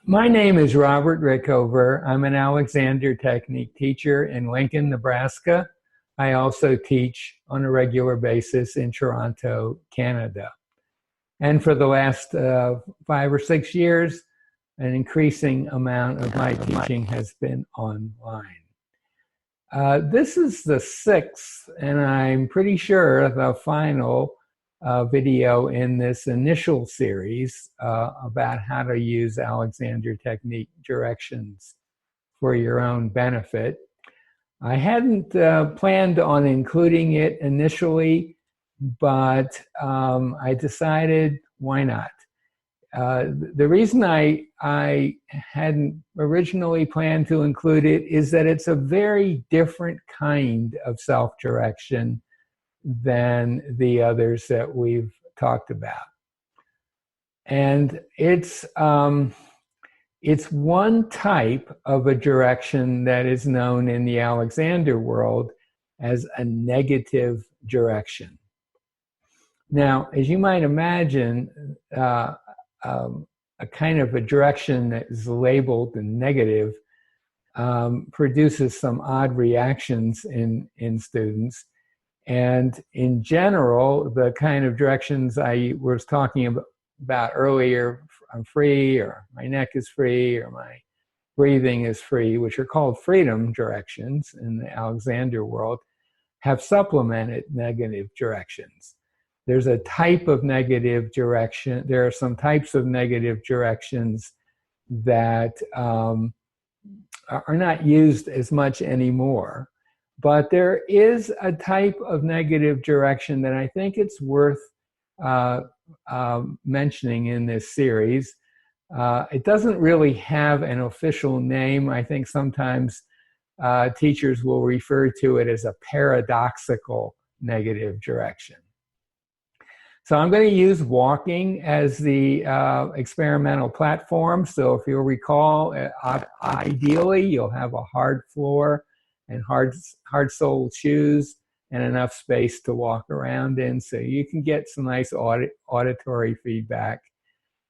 My name is Robert Rickover. I'm an Alexander Technique teacher in Lincoln, Nebraska. I also teach on a regular basis in Toronto, Canada. And for the last 5 or 6 years, an increasing amount of my teaching has been online. This is the sixth, and I'm pretty sure the final video in this initial series about how to use Alexander Technique directions for your own benefit. I hadn't planned on including it initially, but I decided why not. The reason I hadn't originally planned to include it is that it's a very different kind of self-direction than the others that we've talked about. And it's one type of a direction that is known in the Alexander world as a negative direction. Now, as you might imagine, a kind of a direction that is labeled negative produces some odd reactions in students. And in general, the kind of directions I was talking about earlier, I'm free, or my neck is free, or my breathing is free, which are called freedom directions in the Alexander world, have supplemented negative directions. There's a type of negative direction. There are some types of negative directions that are not used as much anymore. But there is a type of negative direction that I think it's worth mentioning in this series. It doesn't really have an official name. I think sometimes teachers will refer to it as a paradoxical negative direction. So I'm going to use walking as the experimental platform. So if you'll recall, ideally you'll have a hard floor and hard-soled shoes and enough space to walk around in, so you can get some nice auditory feedback.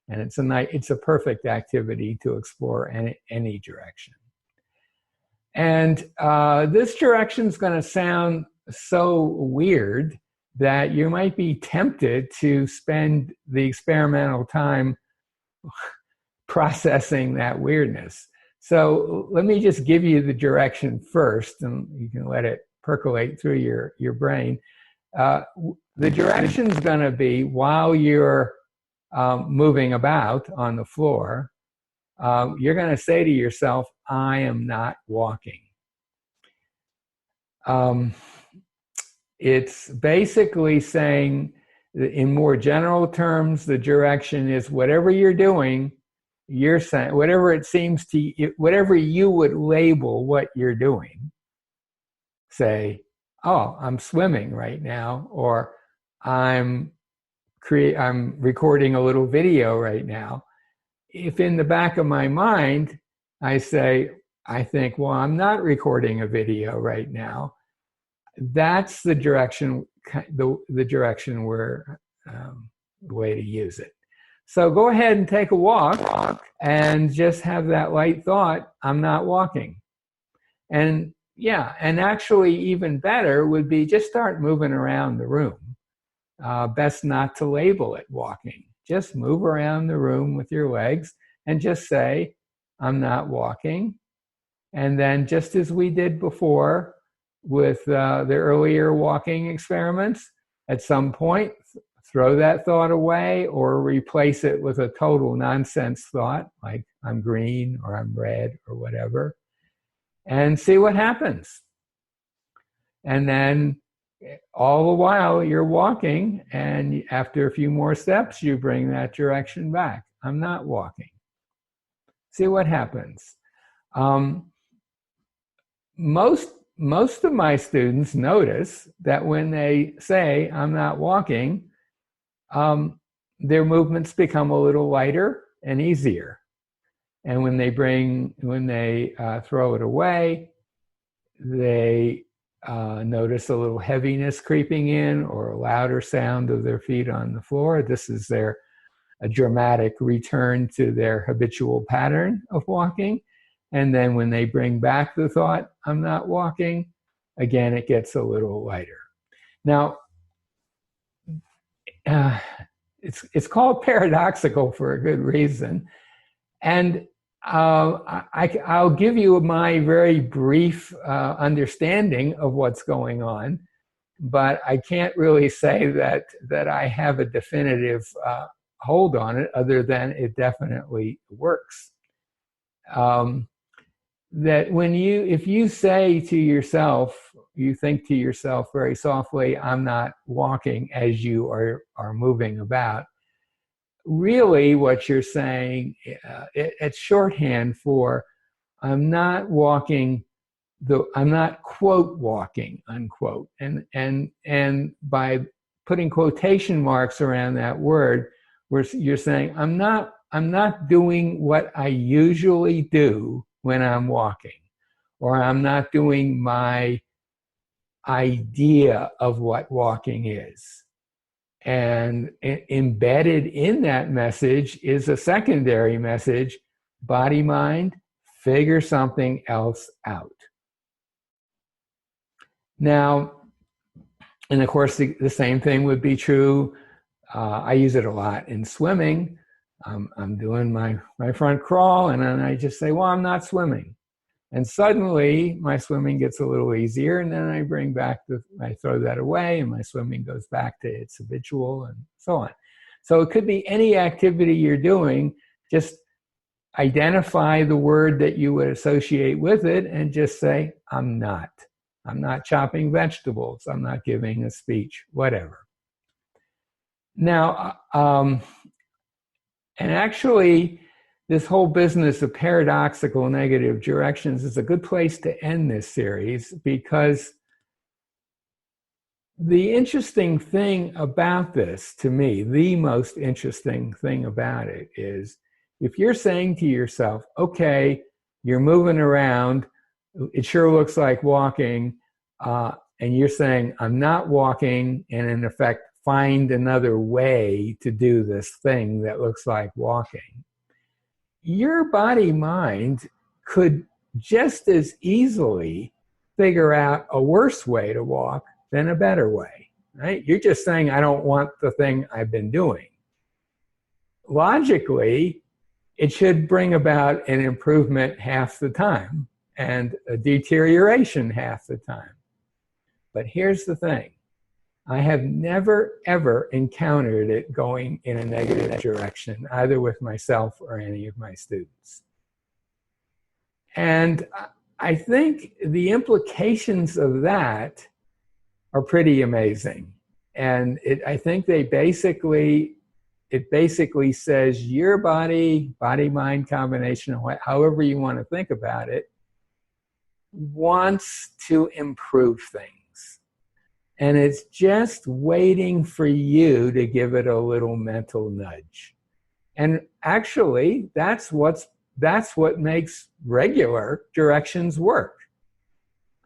And it's a perfect activity to explore any direction. And this direction is going to sound so weird that you might be tempted to spend the experimental time processing that weirdness. So let me just give you the direction first, and you can let it percolate through your brain. The direction is going to be, while you're moving about on the floor, you're going to say to yourself, I am not walking. It's basically saying, in more general terms, the direction is whatever you're doing, you're saying, whatever it seems to you, whatever you would label what you're doing, say, oh, I'm swimming right now, or I'm recording a little video right now. If in the back of my mind, I think, well, I'm not recording a video right now, that's the direction, the direction where, the way to use it. So go ahead and take a walk and just have that light thought, I'm not walking. And yeah, and actually even better would be just start moving around the room. Best not to label it walking. Just move around the room with your legs and just say, I'm not walking. And then, just as we did before with the earlier walking experiments, at some point, throw that thought away or replace it with a total nonsense thought, like I'm green or I'm red or whatever, and see what happens. And then all the while you're walking, and after a few more steps, you bring that direction back. I'm not walking. See what happens. Most of my students notice that when they say, I'm not walking, their movements become a little lighter and easier. And when they throw it away, they notice a little heaviness creeping in, or a louder sound of their feet on the floor. This is their a dramatic return to their habitual pattern of walking. And then when they bring back the thought, I'm not walking, again, it gets a little lighter. Now, it's called paradoxical for a good reason. And I'll give you my very brief understanding of what's going on, but I can't really say that I have a definitive hold on it, other than it definitely works. That if you say to yourself, you think to yourself very softly, I'm not walking, as you are moving about, really what you're saying, it's shorthand for I'm not walking, I'm not quote walking, unquote. And by putting quotation marks around that word, you're saying I'm not doing what I usually do when I'm walking, or I'm not doing my idea of what walking is. And embedded in that message is a secondary message: body, mind, figure something else out. Now, and of course, the same thing would be true. I use it a lot in swimming. I'm doing my front crawl, and then I just say, well, I'm not swimming. And suddenly my swimming gets a little easier, and then I I throw that away, and my swimming goes back to its habitual, and so on. So it could be any activity you're doing. Just identify the word that you would associate with it and just say, I'm not chopping vegetables. I'm not giving a speech, whatever. Now, and actually, this whole business of paradoxical negative directions is a good place to end this series, because the interesting thing about this, to me, the most interesting thing about it is, if you're saying to yourself, okay, you're moving around, it sure looks like walking, and you're saying, I'm not walking, and in effect, find another way to do this thing that looks like walking, your body-mind could just as easily figure out a worse way to walk than a better way, right? You're just saying, I don't want the thing I've been doing. Logically, it should bring about an improvement half the time and a deterioration half the time. But here's the thing. I have never, ever encountered it going in a negative direction, either with myself or any of my students. And I think the implications of that are pretty amazing. And I think it basically says your body-mind combination, however you want to think about it, wants to improve things. And it's just waiting for you to give it a little mental nudge. And actually, that's what makes regular directions work.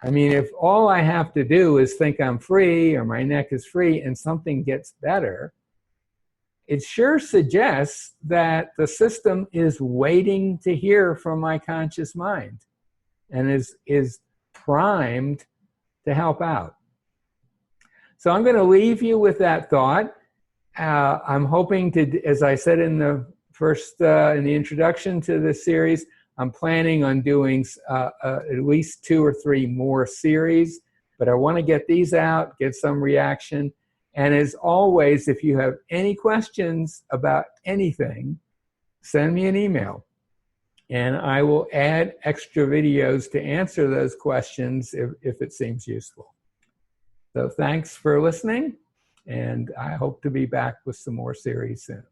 I mean, if all I have to do is think I'm free or my neck is free and something gets better, it sure suggests that the system is waiting to hear from my conscious mind and is primed to help out. So I'm going to leave you with that thought. I'm hoping to, as I said in the introduction to this series, I'm planning on doing at least 2 or 3 more series, but I want to get these out, get some reaction. And as always, if you have any questions about anything, send me an email, and I will add extra videos to answer those questions if it seems useful. So thanks for listening, and I hope to be back with some more series soon.